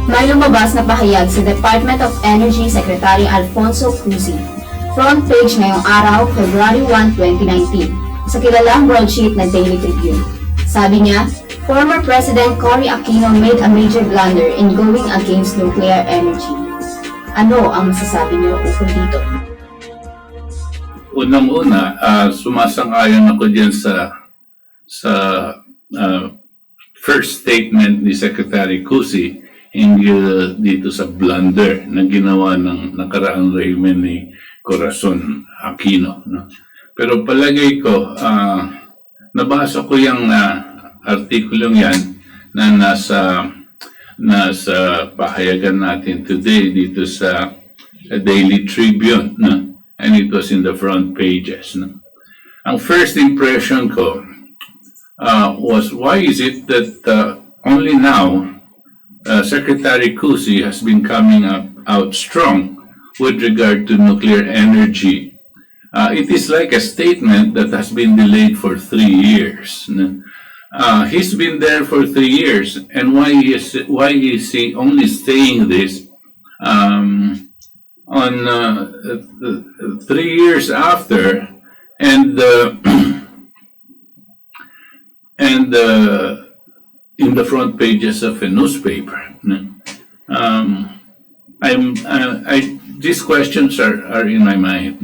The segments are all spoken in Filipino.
May lumabas na pahayag sa Department of Energy Secretary Alfonso Cusi. Front page ngayong araw, February 1, 2019, sa kilalang broadsheet na Daily Tribune. Sabi niya, former President Cory Aquino made a major blunder in going against nuclear energy. Ano ang masasabi niyo ukol dito? Unang-una, sumasang-ayon ako dyan sa first statement ni Secretary Cusi hinggil dito sa blunder na ginawa ng nakaraang rehimen ni Corazon Aquino. No? Pero palagay ko, nabasa ko yung artikulong yan na nasa pahayagan natin today dito sa Daily Tribune. No? And it was in the front pages. No? Ang first impression ko was, why is it that only now Secretary Cusi has been coming out strong with regard to nuclear energy? It is like a statement that has been delayed for 3 years. No? He's been there for 3 years, and why is he only saying this on 3 years after, and in the front pages of a newspaper? These questions are in my mind.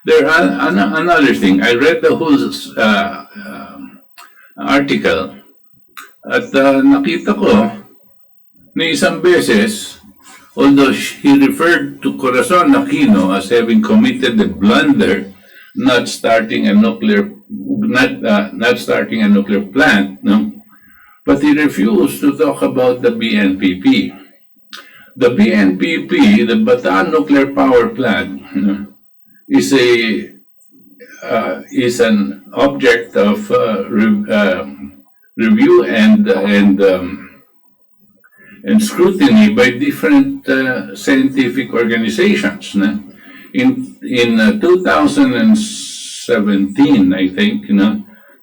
There another thing. I read the whole article at nakita ko na isang beses, although he referred to Corazon Aquino as having committed the blunder not starting a nuclear plant, no? But he refused to talk about the BNPP. The BNPP, the Bataan Nuclear Power Plant, is an object of review and scrutiny by different scientific organizations. In 2017, I think,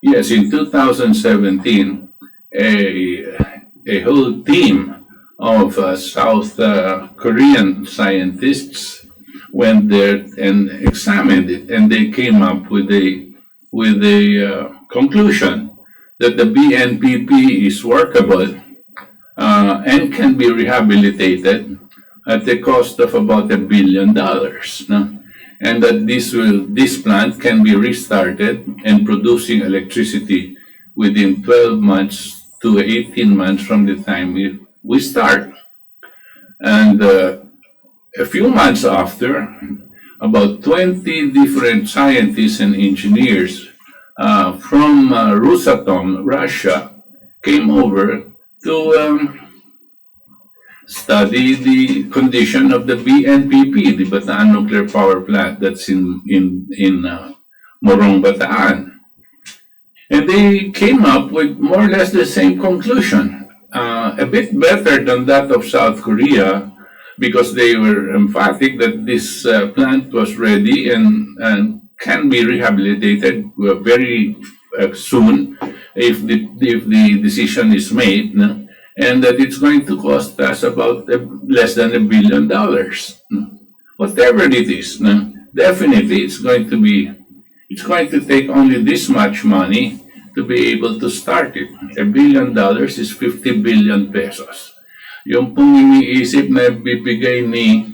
yes, in 2017, a whole team of South Korean scientists went there and examined it, and they came up with a conclusion that the BNPP is workable and can be rehabilitated at the cost of about $1 billion, no? And that this plant can be restarted and producing electricity within 12 months to 18 months from the time we start. And a few months after, about 20 different scientists and engineers from Rosatom, Russia, came over to study the condition of the BNPP, the Bataan Nuclear Power Plant that's in Morong, Bataan. And they came up with more or less the same conclusion, a bit better than that of South Korea, because they were emphatic that this plant was ready and can be rehabilitated very soon if the decision is made, no? And that it's going to cost us about less than $1 billion. No? Whatever it is, no? Definitely it's going to take only this much money to be able to start it. $1 billion is 50 billion pesos. Yung pong iniisip na bibigay ni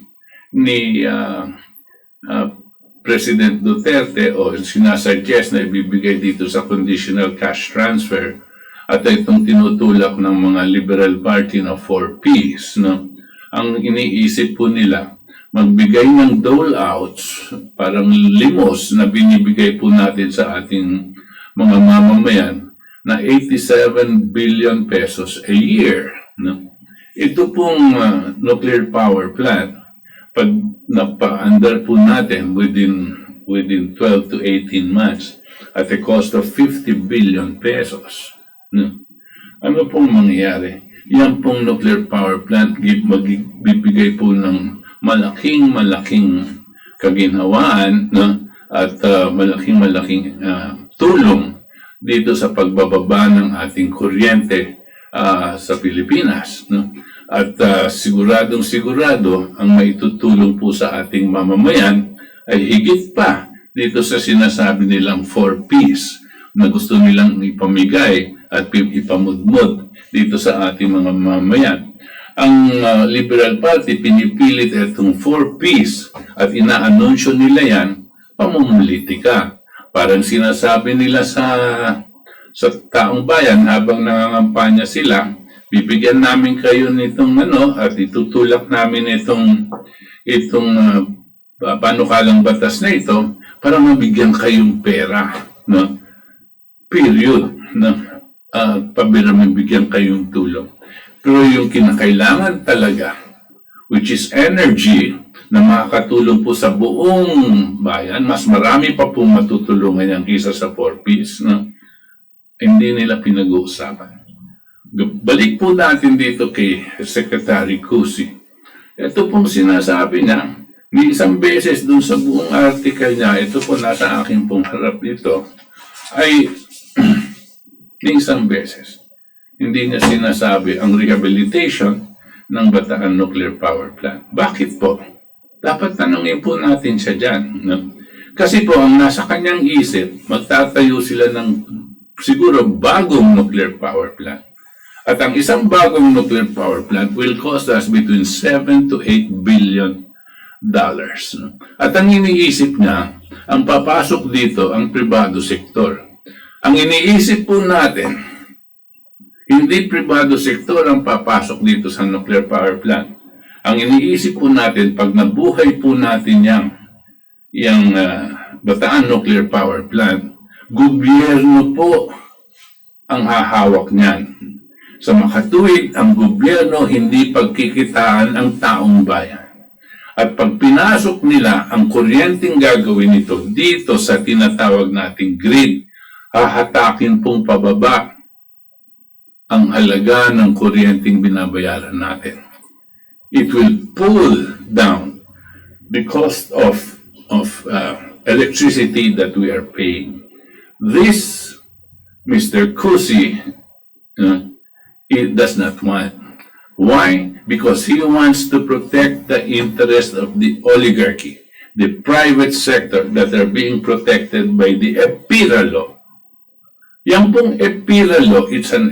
President Duterte o sinasuggest na ibibigay dito sa conditional cash transfer at itong tinutulak ng mga Liberal Party na 4 Ps, no? Ang iniisip po nila, magbigay ng dole-outs, parang limos na binibigay po natin sa ating mga mamamayan na 87 billion pesos a year. No? Ito pong nuclear power plant, pag napa-under po natin within 12 to 18 months at a cost of 50 billion pesos, no? Ano pong mangyayari? Yan pong nuclear power plant magbibigay po ng malaking kaginhawaan, no? At malaking tulong dito sa pagbababa ng ating kuryente sa Pilipinas, no? At siguradong sigurado ang maitutulong po sa ating mamamayan ay higit pa dito sa sinasabi nilang 4Ps na gusto nilang ipamigay at ipamudmod dito sa ating mga mamamayan. Ang Liberal Party pinipilit itong 4Ps at inaanunsyo nila yan, pamumulitika. Parang sinasabi nila sa taong bayan habang nangangampanya sila, bibigyan namin kayo nitong at itutulak namin itong panukalang batas na ito para mabigyan kayong pera, no? Period, no? Para mabigyan kayong tulong. Pero yung kinakailangan talaga, which is energy, na makakatulong po sa buong bayan, mas marami pa po matutulungan yan kisa sa 4Ps, no? Hindi nila pinag-uusapan. Balik po natin dito kay Secretary Cusi. Ito pong sinasabi niya, ni isang beses dun sa buong article niya, ito po nasa aking pong harap dito, ay ni isang beses. Hindi niya sinasabi ang rehabilitation ng Bataan Nuclear Power Plant. Bakit po? Dapat tanungin po natin siya dyan. No? Kasi po, ang nasa kanyang isip, magtatayo sila ng siguro bagong nuclear power plant. At ang isang bagong nuclear power plant will cost us between 7 to 8 billion dollars. No? At ang iniisip niya, ang papasok dito ang pribado sektor. Ang iniisip po natin, hindi pribado sektor ang papasok dito sa nuclear power plant. Ang iniisip po natin, pag nabuhay po natin yung Bataan Nuclear Power Plant, gobyerno po ang hahawak niyan. Sa makatuwid, ang gobyerno hindi pagkikitaan ang taong bayan. At pag pinasok nila ang kuryenteng gagawin nito dito sa tinatawag nating grid, hahatakin pong pababa ang halaga ng kuryenteng binabayaran natin. It will pull down the cost of electricity that we are paying. This, Mr. Cusi, it does not want. Why? Because he wants to protect the interest of the oligarchy, the private sector that are being protected by the EPIRA law. Yang pong EPIRA law, it's an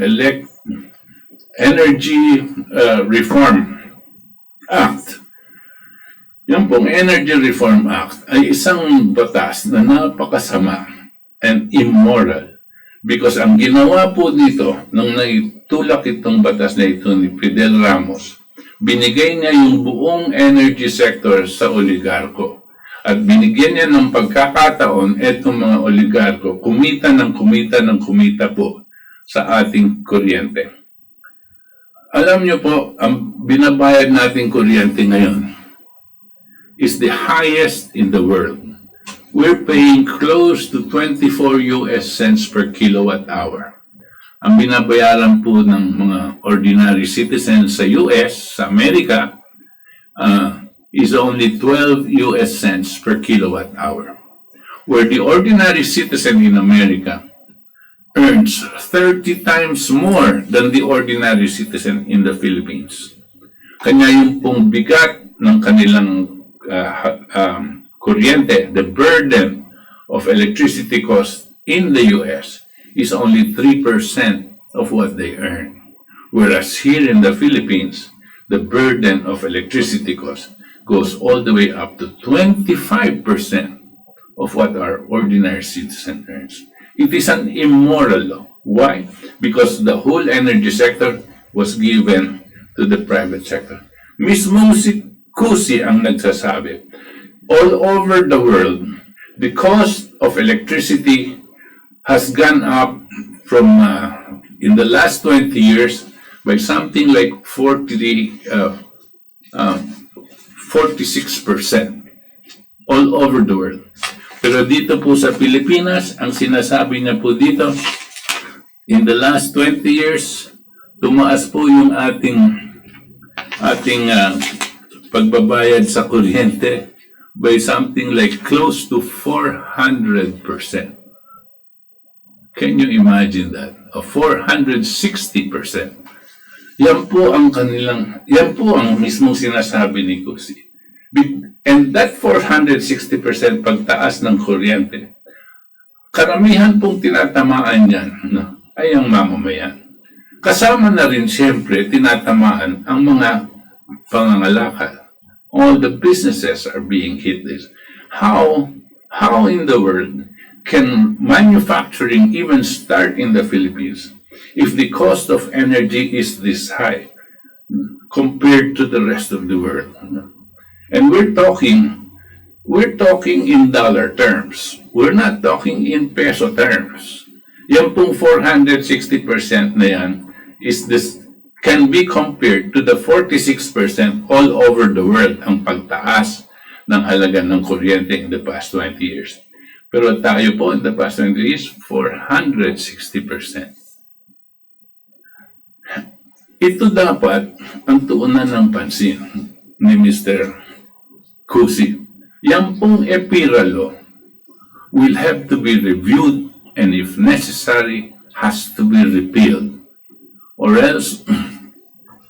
Energy Reform Act. Yang pong Energy Reform Act ay isang batas na napakasama and immoral. Because ang ginawa po dito, nung naitulak itong batas na ito ni Fidel Ramos, binigay niya yung buong energy sector sa oligarko. At binigyan niya ng pagkakataon itong mga oligarko, kumita po sa ating kuryente. Alam niyo po, ang binabayad nating kuryente ngayon is the highest in the world. We're paying close to 24 US cents per kilowatt hour. Ang binabayaran po ng mga ordinary citizens sa US, sa Amerika, is only 12 US cents per kilowatt hour. Where the ordinary citizen in America earns 30 times more than the ordinary citizen in the Philippines. Kanya yung pong bigat ng kanilang kuryente, the burden of electricity cost in the US is only 3% of what they earn. Whereas here in the Philippines, the burden of electricity cost goes all the way up to 25% of what our ordinary citizen earns. It is an immoral law. Why? Because the whole energy sector was given to the private sector. Mismo si Cusi ang nagsasabi, all over the world, the cost of electricity has gone up from, in the last 20 years, by something like 46% all over the world. Pero dito po sa Pilipinas, ang sinasabi niya po dito, in the last 20 years, tumaas po yung ating pagbabayad sa kuryente by something like close to 400%. Can you imagine that? 460%. Yan po ang mismong sinasabi ni Cusi. And that 460% pagtaas ng kuryente, karamihan pong tinatamaan yan, no, ay ang mamamayan. Kasama na rin siyempre tinatamaan ang mga pangangalakal. All the businesses are being hit this. How in the world can manufacturing even start in the Philippines if the cost of energy is this high compared to the rest of the world? And we're talking in dollar terms. We're not talking in peso terms. Yan pong 460% na yan can be compared to the 46% all over the world ang pagtaas ng halaga ng kuryente in the past 20 years. Pero tayo po in the past 20 years, 460%. Ito dapat ang tuunan ng pansin ni Mr. Cusi. Yang pong EPIRA law will have to be reviewed and if necessary, has to be repealed. Or else,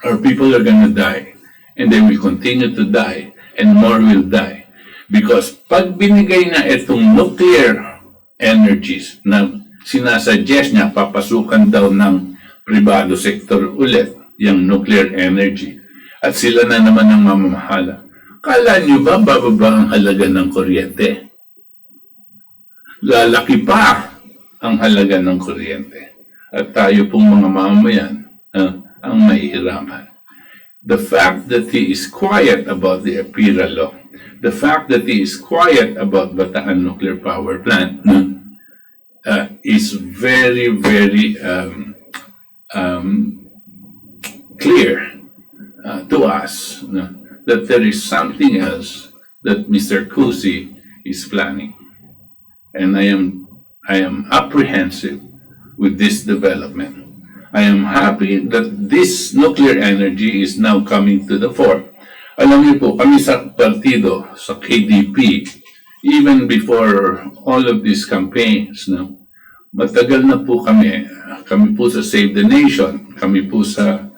our people are gonna die. And they will continue to die. And more will die. Because pag binigay na itong nuclear energies na sinasuggest niya, papasukan daw ng pribado sector ulit, yung nuclear energy, at sila na naman ang mamamahala. Kala niyo ba bababa ang halaga ng kuryente? Lalaki pa ang halaga ng kuryente. At tayo pong mga mamamayan ang mahihiraman. The fact that he is quiet about the EPIRA law, the fact that he is quiet about Bataan Nuclear Power Plant is very, very clear to us that there is something else that Mr. Cusi is planning. And I am apprehensive with this development. I am happy that this nuclear energy is now coming to the fore. Alam niyo po, kami sa partido, sa KDP, even before all of these campaigns, matagal na po kami po sa Save the Nation, kami po sa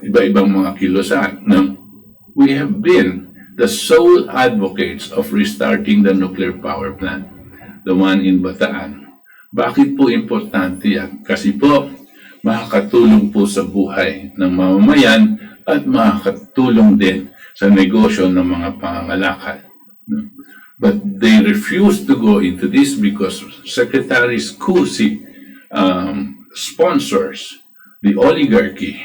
iba-ibang mga kilusan, we have been the sole advocates of restarting the nuclear power plant, the one in Bataan. Bakit po importante yan? Kasi po, makakatulong po sa buhay ng mamamayan at makakatulong din sa negosyo ng mga pangangalakal. But they refuse to go into this because Secretary Cusi sponsors the oligarchy,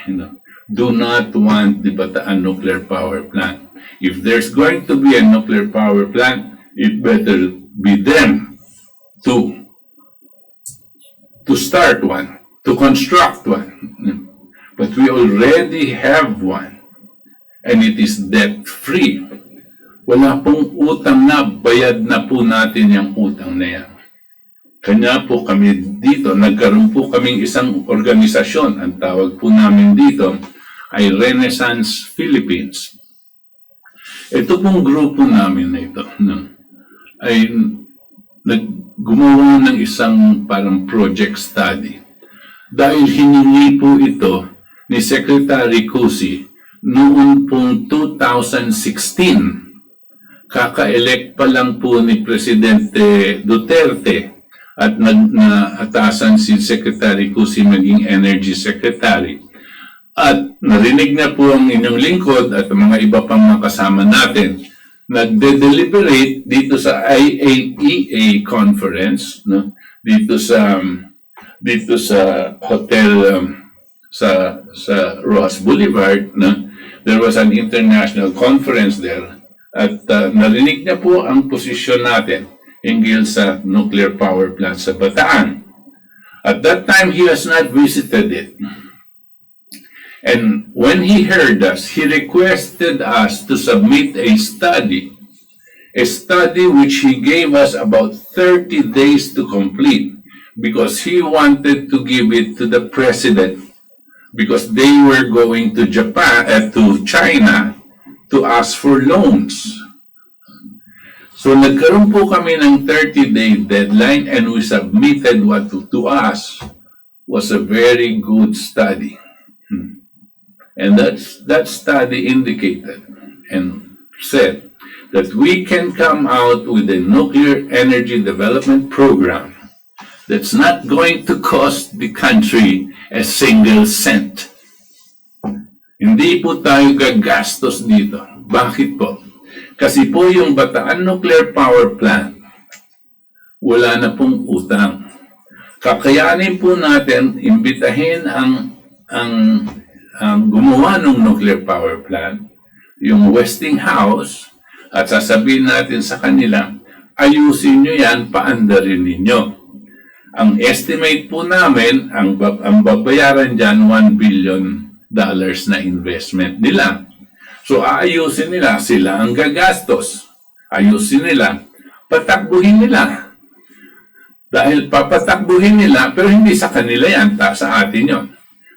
do not want the Bataan nuclear power plant. If there's going to be a nuclear power plant, it better be them to start one, to construct one. But we already have one, and it is debt-free. Wala pong utang na, bayad na po natin yung utang na yan. Kanya po kami dito, nagkaroon po kaming isang organisasyon, ang tawag po namin dito ay Renaissance Philippines. Ito pong grupo namin na ito, ay gumawa ng isang parang project study. Dahil hiningi po ito ni Secretary Cusi noon pong 2016. Kaka-elect pa lang po ni Presidente Duterte at naatasan si Secretary Cusi maging Energy Secretary. At narinig na po ang inyong lingkod at mga iba pang mga kasama natin nagde-deliberate dito sa IAEA conference, dito sa hotel sa Ross Boulevard, there was an international conference there at narinig niya po ang posisyon natin hinggil sa nuclear power plant sa Bataan. At that time he has not visited it. And when he heard us, he requested us to submit a study which he gave us about 30 days to complete because he wanted to give it to the president because they were going to to China to ask for loans. So nagkaroon po kami ng 30-day deadline and we submitted what to us was a very good study. And that study indicated and said that we can come out with a nuclear energy development program that's not going to cost the country a single cent. Hindi po tayo gagastos dito. Bakit po? Kasi po yung Bataan Nuclear Power Plant, wala na pong utang. Kakayanin po natin, imbitahin ang gumawa ng nuclear power plant, yung Westinghouse, at sasabihin natin sa kanila, ayusin nyo yan, paandarin ninyo. Ang estimate po namin, ang babayaran dyan, $1 billion na investment nila. So aayusin nila, sila ang gagastos. Ayusin nila, patakbuhin nila. Dahil papatakbuhin nila, pero hindi sa kanila yan, sa atin yon.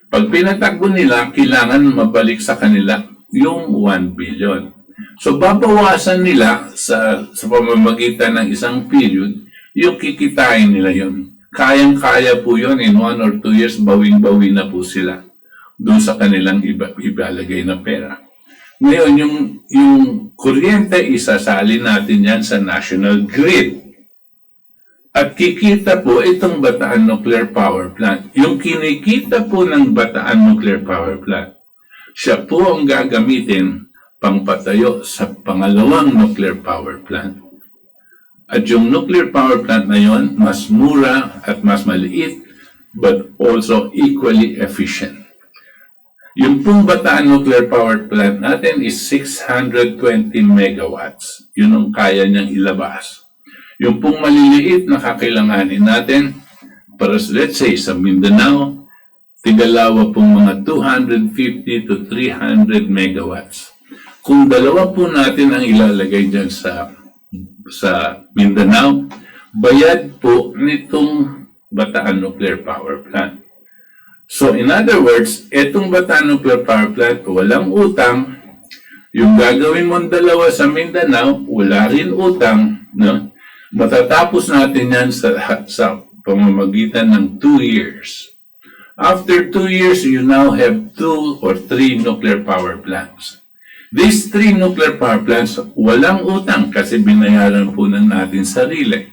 Pag pinatakbo nila, kailangan mabalik sa kanila yung 1 billion. So babawasan nila sa pamamagitan ng isang period, yung kikitain nila yun. Kayang-kaya po yun, in 1 or 2 years, bawing-bawi na po sila doon sa kanilang ibalagay na pera. Ngayon, yung kuryente, isasali natin yan sa national grid. At kikita po itong Bataan Nuclear Power Plant. Yung kinikita po ng Bataan Nuclear Power Plant, siya po ang gagamitin pangpatayo sa pangalawang nuclear power plant. At yung nuclear power plant na yon, mas mura at mas maliit, but also equally efficient. Yung pong Bataan Nuclear Power Plant natin is 620 megawatts. Yun ang kaya niyang ilabas. Yung pong maliliit na kakailanganin natin, para let's say sa Mindanao, tigalawa pong mga 250 to 300 megawatts. Kung dalawa po natin ang ilalagay dyan sa Mindanao, bayad po nitong Bataan Nuclear Power Plant. So in other words, itong Bataan Nuclear Power Plant, walang utang. Yung gagawin mong dalawa sa Mindanao, wala rin utang, no? Matatapos natin yan sa pamamagitan ng 2 years. After 2 years, you now have 2 or 3 nuclear power plants. These 3 nuclear power plants, walang utang kasi binayaran po ng natin sarili.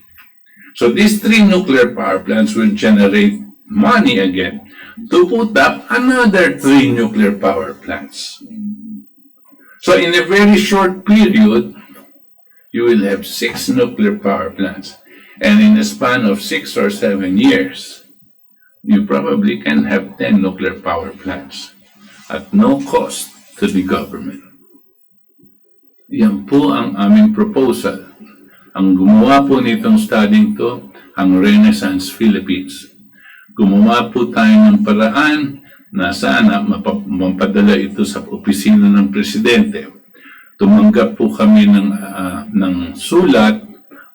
So these 3 nuclear power plants will generate money again to put up another 3 nuclear power plants. So in a very short period, you will have 6 nuclear power plants. And in a span of 6 or 7 years, you probably can have 10 nuclear power plants at no cost to the government. Yan po ang aming proposal. Ang gumawa po nitong studying to, ang Renaissance Philippines. Gumawa po tayo ng paraan na sana mapadala ito sa opisina ng Presidente. Tumanggap po kami ng sulat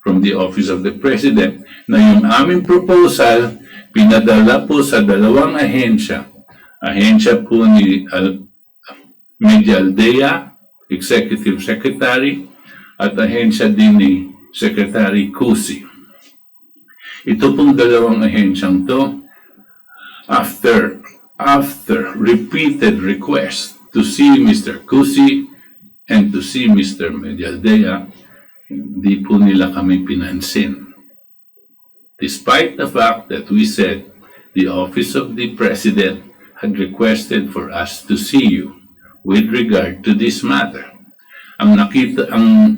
from the Office of the President na yung aming proposal pinadala po sa 2 ahensya. Ahensya po ni Media Aldea, Executive Secretary, at ahensya din ni Secretary Cusi. Ito pong 2 ahensyang to, after repeated requests to see Mr. Cusi and to see Mr. Medialdea, di po nila kami pinansin. Despite the fact that we said the Office of the President had requested for us to see you with regard to this matter.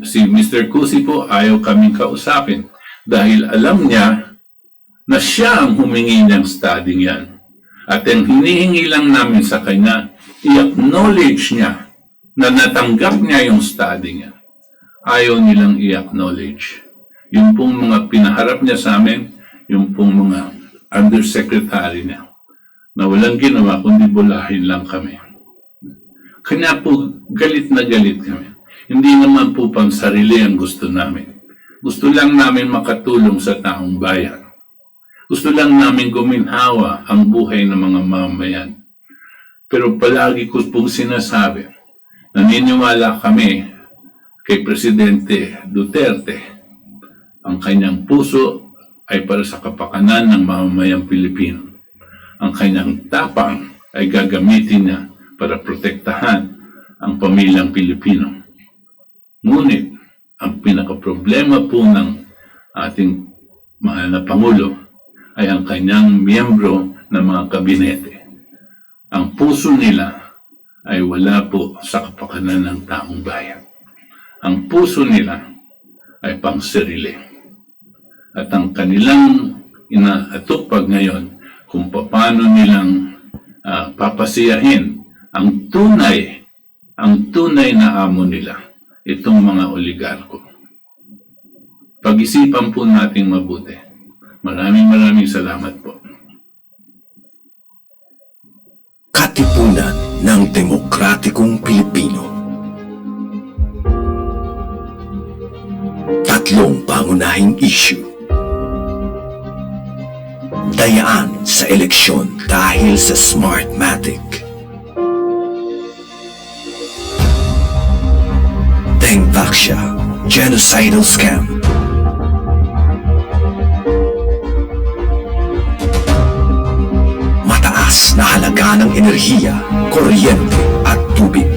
Si Mr. Cusi po ayaw kaming kausapin dahil alam niya na siya ang humingi ng studying yan. At ang hinihingi lang namin sa kanya, i-acknowledge niya na natanggap niya yung study niya. Ayaw nilang i-acknowledge. Yung pong mga pinaharap niya sa amin, yung pong mga undersecretary niya, na walang ginawa kundi bulahin lang kami. Kanya po galit na galit kami. Hindi naman po pang sarili ang gusto namin. Gusto lang namin makatulong sa taong bayan. Gusto lang namin guminhawa ang buhay ng mga mamayan. Pero palagi ko pong sinasabi, naniniwala kami kay Presidente Duterte. Ang kanyang puso ay para sa kapakanan ng mamamayang Pilipino. Ang kanyang tapang ay gagamitin niya para protektahan ang pamilyang Pilipino. Ngunit, ang pinakaproblema po ng ating mahal na Pangulo ay ang kanyang miyembro ng mga kabinete. Ang puso nila ay wala po sa kapakanan ng taong bayan. Ang puso nila ay pangsarili. At ang kanilang inaatupag ngayon kung paano nilang papasiyahin ang tunay na amo nila, itong mga oligarko. Pag-isipan po nating mabuti. Maraming salamat po. Katipunan ng Demokratikong Pilipino. Tatlong pangunahing issue. Dayaan sa eleksyon dahil sa Smartmatic. Dengvaksya, genocidal scam. Mataas na halaga ng enerhiya, kuryente at tubig.